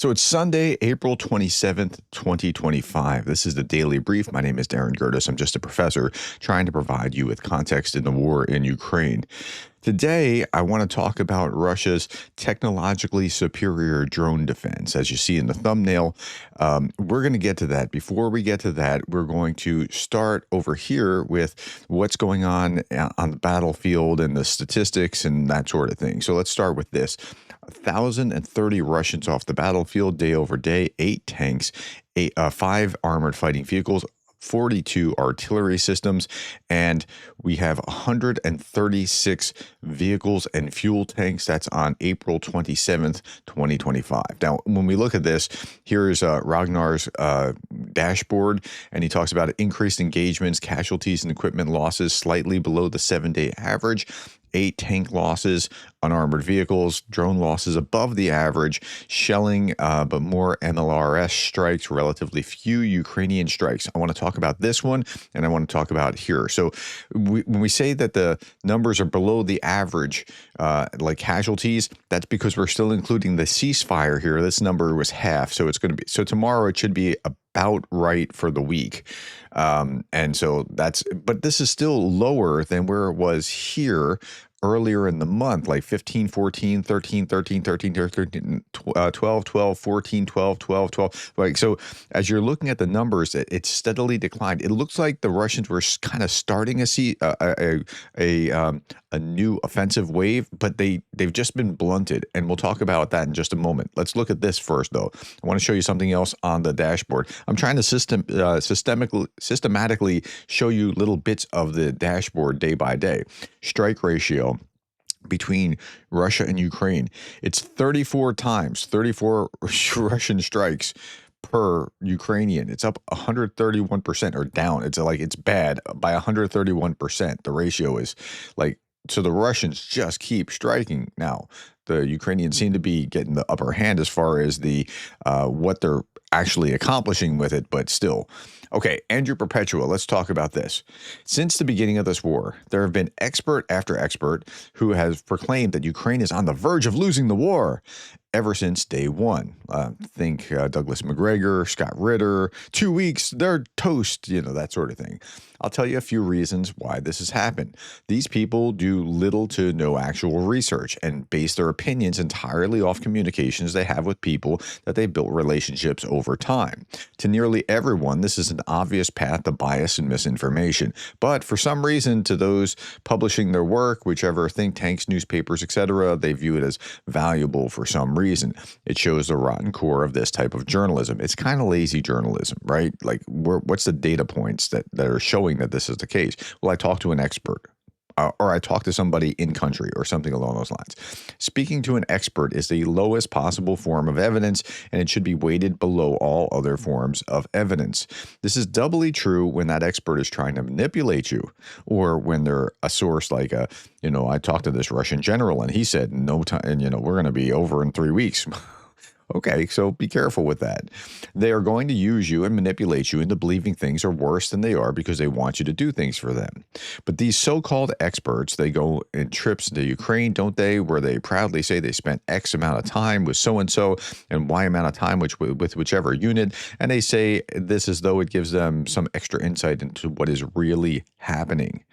So it's Sunday, April 27th, 2025. This is the Daily Brief. My name is Darren Gerdes. I'm just a professor trying to provide you with context in the war in Ukraine. Today, I want to talk about Russia's technologically superior drone defense. As you see in the thumbnail, we're going to get to that. Before we get to that, we're going to start over here with what's going on the battlefield and the statistics and that sort of thing. So let's start with this. 1,030 Russians off the battlefield day over day, 8 tanks, 5 armored fighting vehicles, 42 artillery systems, and we have 136 vehicles and fuel tanks. That's on April 27th, 2025. Now, when we look at this, here's Ragnar's dashboard, and he talks about increased engagements, casualties, and equipment losses slightly below the 7-day average. 8 tank losses, unarmored vehicles, drone losses above the average, shelling, but more MLRS strikes, relatively few Ukrainian strikes. I want to talk about this one, and I want to talk about here. So when we say that the numbers are below the average, like casualties, that's because we're still including the ceasefire here. This number was half, so it's going to be, so tomorrow it should be about right for the week. And so but this is still lower than where it was here earlier in the month, like 15, 14, 13, 13, 13, 13, 12, 12, 14, 12, 12, 12. Like, so as you're looking at the numbers, it's steadily declined. It looks like the Russians were kind of starting a new offensive wave, but they've just been blunted. And we'll talk about that in just a moment. Let's look at this first, though. I want to show you something else on the dashboard. I'm trying to systematically show you little bits of the dashboard day by day. Strike ratio between Russia and Ukraine. It's 34 Russian strikes per Ukrainian. It's up 131%, or down. It's bad by 131%. The ratio is like, so the Russians just keep striking. Now, the Ukrainians seem to be getting the upper hand as far as the what they're actually accomplishing with it, but still. Okay, Andrew Perpetua, let's talk about this. Since the beginning of this war, there have been expert after expert who has proclaimed that Ukraine is on the verge of losing the war ever since day one. Think Douglas McGregor, Scott Ritter, 2 weeks, they're toast, that sort of thing. I'll tell you a few reasons why this has happened. These people do little to no actual research and base their opinions entirely off communications they have with people that they built relationships over time. To nearly everyone, this is an obvious path to bias and misinformation. But for some reason, to those publishing their work, whichever think tanks, newspapers, etc., they view it as valuable for some reason. It shows the rotten core of this type of journalism. It's kind of lazy journalism, right? Like, what's the data points that are showing that this is the case? Well, I talked to an expert. Or I talk to somebody in country or something along those lines. Speaking to an expert is the lowest possible form of evidence, and it should be weighted below all other forms of evidence. This is doubly true when that expert is trying to manipulate you, or when they're a source like I talked to this Russian general and he said, no time, and we're going to be over in 3 weeks. Okay, so be careful with that. They are going to use you and manipulate you into believing things are worse than they are because they want you to do things for them. But these so-called experts, they go in trips to Ukraine, don't they, where they proudly say they spent X amount of time with so-and-so and Y amount of time with whichever unit, and they say this as though it gives them some extra insight into what is really happening.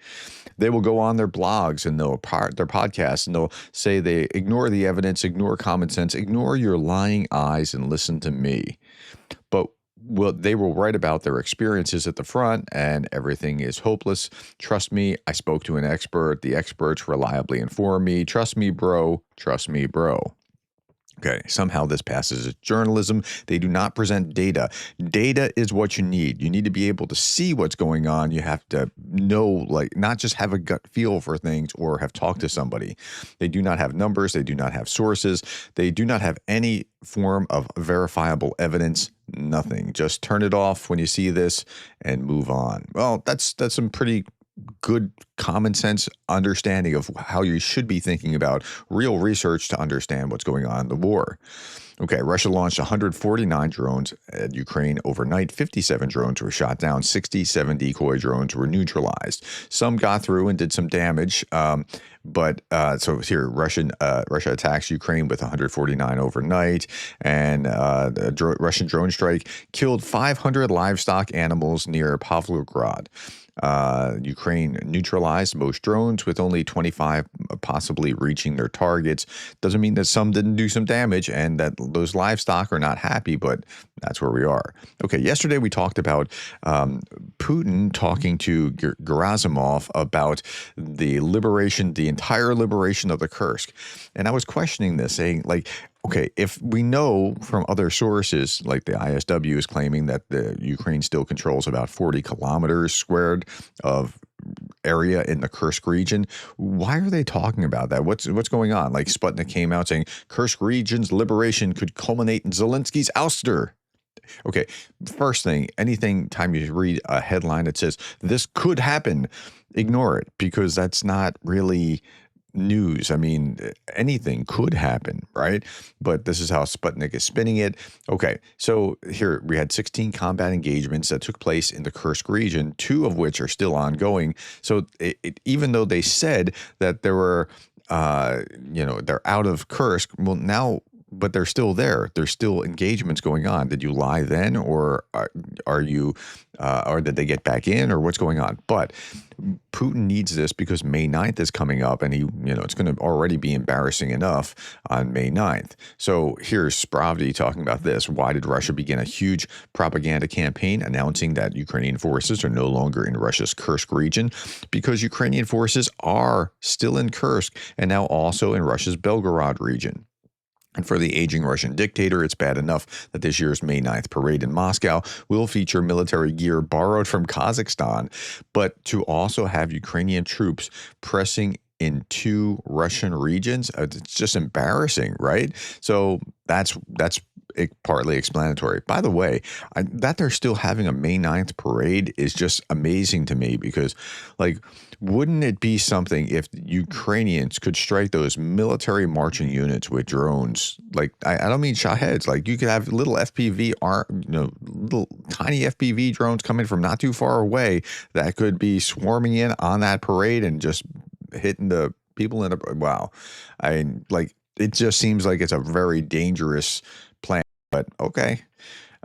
They will go on their blogs and their podcasts, and they'll say they ignore the evidence, ignore common sense, ignore your lying eyes, and listen to me. But they will write about their experiences at the front, and everything is hopeless. Trust me, I spoke to an expert. The experts reliably inform me. Trust me, bro. Trust me, bro. Okay, somehow this passes as journalism. They do not present data. Data is what you need. You need to be able to see what's going on. You have to know, not just have a gut feel for things or have talked to somebody. They do not have numbers. They do not have sources. They do not have any form of verifiable evidence. Nothing. Just turn it off when you see this and move on. Well, that's some pretty good common sense understanding of how you should be thinking about real research to understand what's going on in the war. Okay, Russia launched 149 drones at Ukraine overnight. 57 drones were shot down. 67 decoy drones were neutralized. Some got through and did some damage. But so here, Russia attacks Ukraine with 149 overnight, and the Russian drone strike killed 500 livestock animals near Pavlograd. Ukraine neutralized most drones, with only 25 possibly reaching their targets. Doesn't mean that some didn't do some damage and that those livestock are not happy, but that's where we are. Okay, yesterday we talked about Putin talking to Gerasimov about the entire liberation of the Kursk. And I was questioning this, saying, like, okay, if we know from other sources, like the ISW is claiming that the Ukraine still controls about 40 kilometers squared of area in the Kursk region, why are they talking about that? What's going on? Like, Sputnik came out saying Kursk region's liberation could culminate in Zelensky's ouster. Okay, first thing, time you read a headline that says this could happen, ignore it, because that's not really news. I mean, anything could happen, right? But this is how Sputnik is spinning it. Okay, so here we had 16 combat engagements that took place in the Kursk region, 2 of which are still ongoing. So even though they said that there were, they're out of Kursk, well, now, but they're still there. There's still engagements going on. Did you lie then, or are you, or did they get back in, or what's going on? But Putin needs this because May 9th is coming up, and it's going to already be embarrassing enough on May 9th. So here's Spravdi talking about this. Why did Russia begin a huge propaganda campaign announcing that Ukrainian forces are no longer in Russia's Kursk region? Because Ukrainian forces are still in Kursk and now also in Russia's Belgorod region. And for the aging Russian dictator, it's bad enough that this year's May 9th parade in Moscow will feature military gear borrowed from Kazakhstan, but to also have Ukrainian troops pressing into Russian regions, it's just embarrassing, right? So that's partly explanatory. By the way, that they're still having a May 9th parade is just amazing to me, because, like, wouldn't it be something if Ukrainians could strike those military marching units with drones? Like, I don't mean Shaheds. Like, you could have little little tiny FPV drones coming from not too far away that could be swarming in on that parade and just hitting the people in a, wow. It just seems like it's a very dangerous plan, but okay.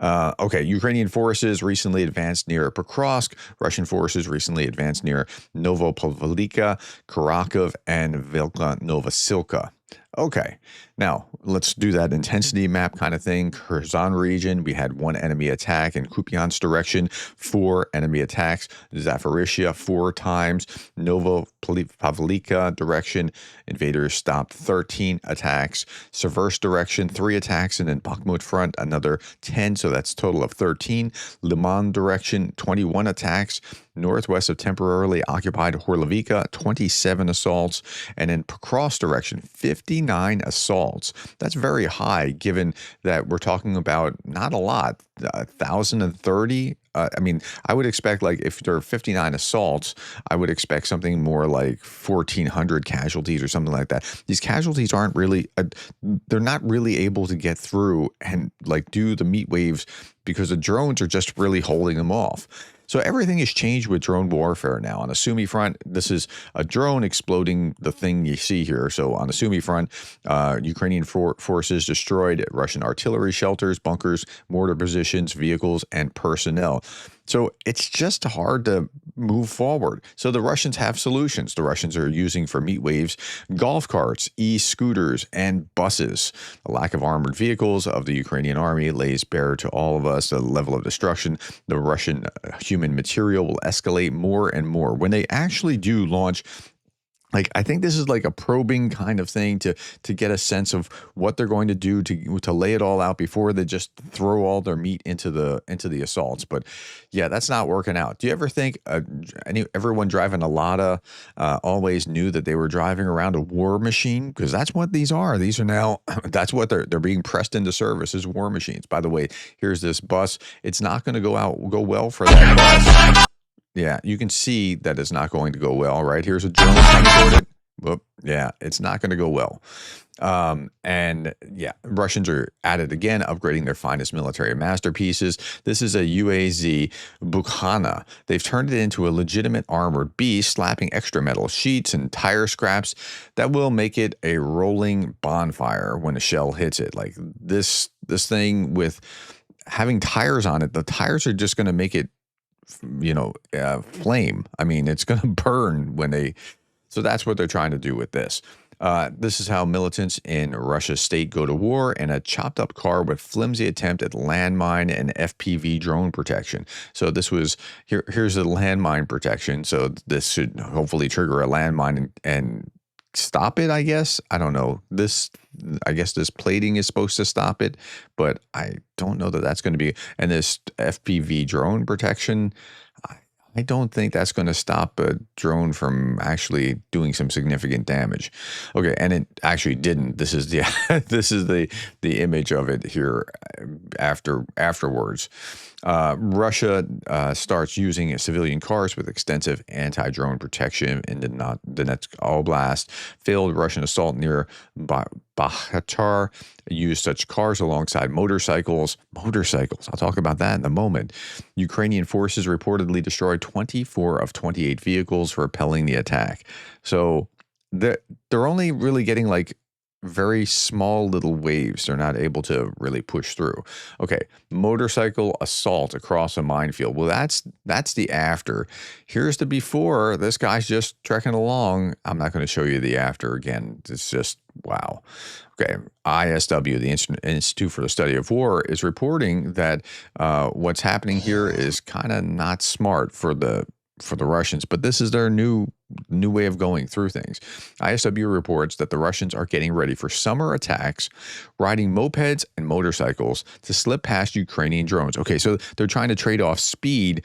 Ukrainian forces recently advanced near Pokrovsk. Russian forces recently advanced near Novopavlivka, Kharkiv, and Velika Novosilka. Okay, now let's do that intensity map kind of thing. Kherson region, we had 1 enemy attack in Kupiansk direction, 4 enemy attacks. Zaporizhia 4 times. Novopavlivka direction, invaders stopped 13 attacks. Seversk direction, 3 attacks, and then Bakhmut front, another 10, so that's a total of 13. Liman direction, 21 attacks. Northwest of temporarily occupied Horlovika, 27 assaults, and in Pokrovsk direction, 59 assaults. That's very high, given that we're talking about not a lot, 1,030. I would expect, like, if there are 59 assaults, I would expect something more like 1,400 casualties or something like that. These casualties aren't really, they're not really able to get through and, like, do the meat waves because the drones are just really holding them off. So everything has changed with drone warfare now. On the Sumy front, this is a drone exploding the thing you see here. So on the Sumy front, Ukrainian forces destroyed Russian artillery shelters, bunkers, mortar positions, vehicles, and personnel. So it's just hard to move forward. So the Russians have solutions. The Russians are using for meat waves golf carts, e-scooters, and buses. The lack of armored vehicles of the Ukrainian army lays bare to all of us the level of destruction. The Russian human material will escalate more and more. When they actually do launch, like, I think this is like a probing kind of thing to get a sense of what they're going to do to lay it all out before they just throw all their meat into the assaults. But yeah, that's not working out. Do you ever think everyone driving a Lada always knew that they were driving around a war machine? Because that's what these are. These are now, that's what they're being pressed into service as war machines. By the way, here's this bus. It's not going to go well for that bus. Yeah, you can see that it's not going to go well, right? Here's a drone coming toward it. Well, yeah, it's not going to go well. And yeah, Russians are at it again, upgrading their finest military masterpieces. This is a UAZ Bukhana. They've turned it into a legitimate armored beast, slapping extra metal sheets and tire scraps that will make it a rolling bonfire when a shell hits it. Like this thing with having tires on it, the tires are just going to make it, flame. I mean, it's going to burn when they. So that's what they're trying to do with this. This is how militants in Russia's state go to war in a chopped up car with flimsy attempt at landmine and FPV drone protection. So this was here's the landmine protection. So this should hopefully trigger a landmine and stop it, I guess. I don't know. I guess this plating is supposed to stop it, but I don't know that that's going to be. And this FPV drone protection, I don't think that's going to stop a drone from actually doing some significant damage. Okay, and it actually didn't. This is the image of it here afterwards. Russia starts using civilian cars with extensive anti-drone protection in the Donetsk Oblast. Failed Russian assault near Bakhachar used such cars alongside motorcycles. I'll talk about that in a moment. Ukrainian forces reportedly destroyed 24 of 28 vehicles repelling the attack. So they're only really getting like very small little waves. They're not able to really push through. Okay, motorcycle assault across a minefield. Well, that's the after. Here's the before. This guy's just trekking along. I'm not going to show you the after again. It's just wow. Okay, ISW, the Institute for the Study of War, is reporting that what's happening here is kind of not smart for the Russians, but this is their new way of going through things. ISW reports that the Russians are getting ready for summer attacks, riding mopeds and motorcycles to slip past Ukrainian drones. Okay, so they're trying to trade off speed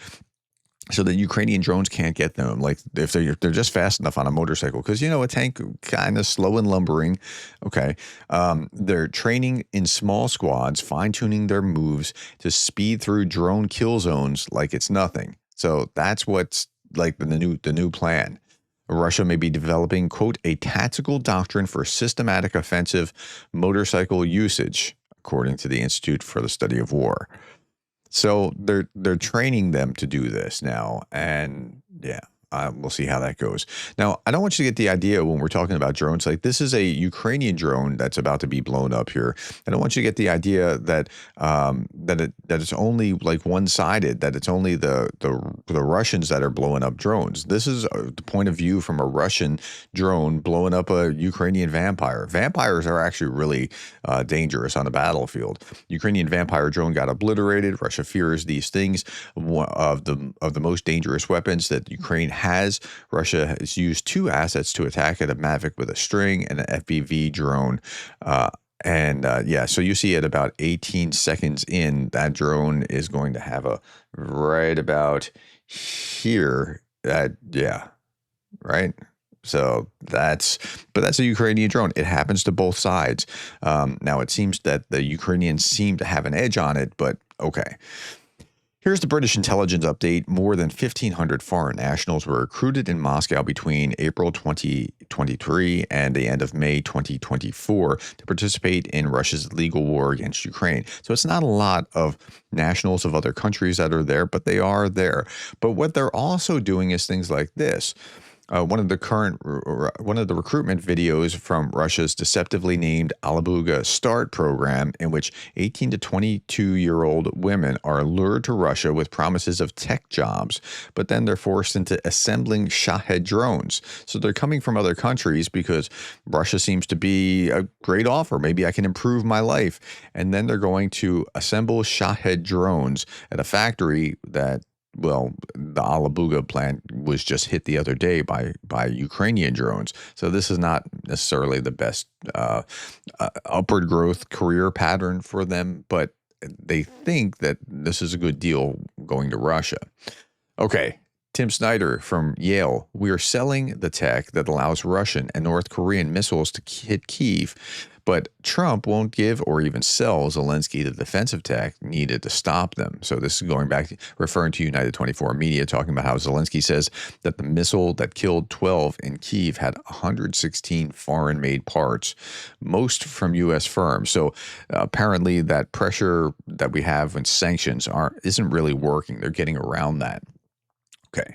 so that Ukrainian drones can't get them. Like if they're just fast enough on a motorcycle, because a tank kind of slow and lumbering. Okay, they're training in small squads, fine tuning their moves to speed through drone kill zones like it's nothing. So that's what's like the new plan. Russia may be developing, quote, a tactical doctrine for systematic offensive motorcycle usage, according to the Institute for the Study of War. So they're training them to do this now, and yeah. We'll see how that goes. Now, I don't want you to get the idea when we're talking about drones, like this is a Ukrainian drone that's about to be blown up here. I don't want you to get the idea that that it's only like one-sided, that it's only the Russians that are blowing up drones. This is the point of view from a Russian drone blowing up a Ukrainian vampire. Vampires are actually really dangerous on the battlefield. Ukrainian vampire drone got obliterated. Russia fears these things. One of the most dangerous weapons that Ukraine has. Russia has used two assets to attack it: a Mavic with a string and an FPV drone. So you see at about 18 seconds in, that drone is going to have a right about here. Right. So that's a Ukrainian drone. It happens to both sides. Now it seems that the Ukrainians seem to have an edge on it, but okay. Here's the British intelligence update. More than 1,500 foreign nationals were recruited in Moscow between April 2023 and the end of May 2024 to participate in Russia's legal war against Ukraine. So it's not a lot of nationals of other countries that are there, but they are there. But what they're also doing is things like this. One of the recruitment videos from Russia's deceptively named Alabuga Start program, in which 18 to 22-year-old women are lured to Russia with promises of tech jobs, but then they're forced into assembling Shahed drones. So they're coming from other countries because Russia seems to be a great offer. Maybe I can improve my life. And then they're going to assemble Shahed drones at a factory that, well, the Alabuga plant was just hit the other day by Ukrainian drones. So this is not necessarily the best upward growth career pattern for them, but they think that this is a good deal going to Russia. Okay, Tim Snyder from Yale. We are selling the tech that allows Russian and North Korean missiles to hit Kyiv, But Trump won't give or even sell Zelensky the defensive tech needed to stop them. So this is going back, referring to United 24 Media, talking about how Zelensky says that the missile that killed 12 in Kyiv had 116 foreign-made parts, most from U.S. firms. So apparently that pressure that we have when sanctions isn't really working. They're getting around that. Okay,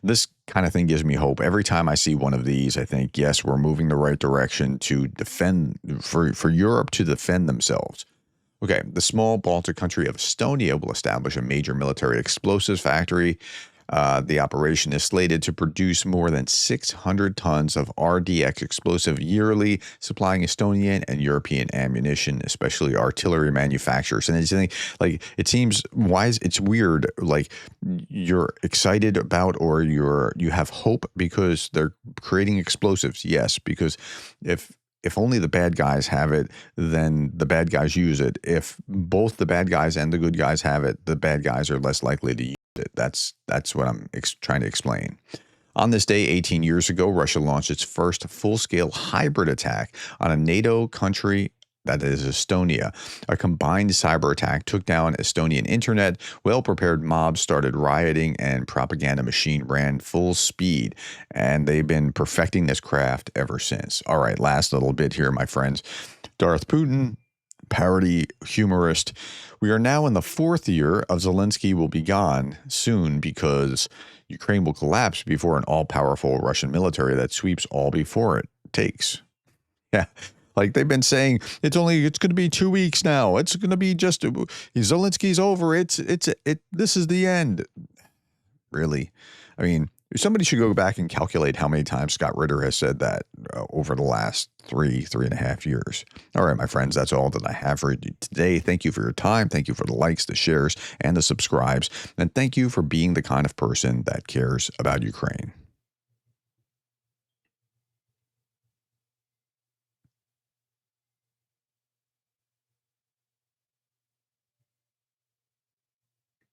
this kind of thing gives me hope. Every time I see one of these, I think, yes, we're moving the right direction to defend, for Europe to defend themselves. Okay, the small Baltic country of Estonia will establish a major military explosives factory. The operation is slated to produce more than 600 tons of RDX explosive yearly, supplying Estonian and European ammunition, especially artillery manufacturers. And it's like, it seems it's weird. Like, you're excited about, or you have hope because they're creating explosives. Yes, because if only the bad guys have it, then the bad guys use it. If both the bad guys and the good guys have it, the bad guys are less likely to use it. That's what I'm trying to explain. On this day, 18 years ago, Russia launched its first full-scale hybrid attack on a NATO country, that is Estonia. A combined cyber attack took down Estonian internet. Well-prepared mobs started rioting, and propaganda machine ran full speed. And they've been perfecting this craft ever since. All right, last little bit here, my friends. Darth Putin, parody humorist. We are now in the 4th year of Zelensky will be gone soon because Ukraine will collapse before an all-powerful Russian military that sweeps all before it takes. Yeah. Like they've been saying, it's going to be 2 weeks now. It's going to be just Zelensky's over. This is the end. Really? I mean, somebody should go back and calculate how many times Scott Ritter has said that over the last 3.5 years. All right, my friends, that's all that I have for you today. Thank you for your time. Thank you for the likes, the shares, and the subscribes. And thank you for being the kind of person that cares about Ukraine.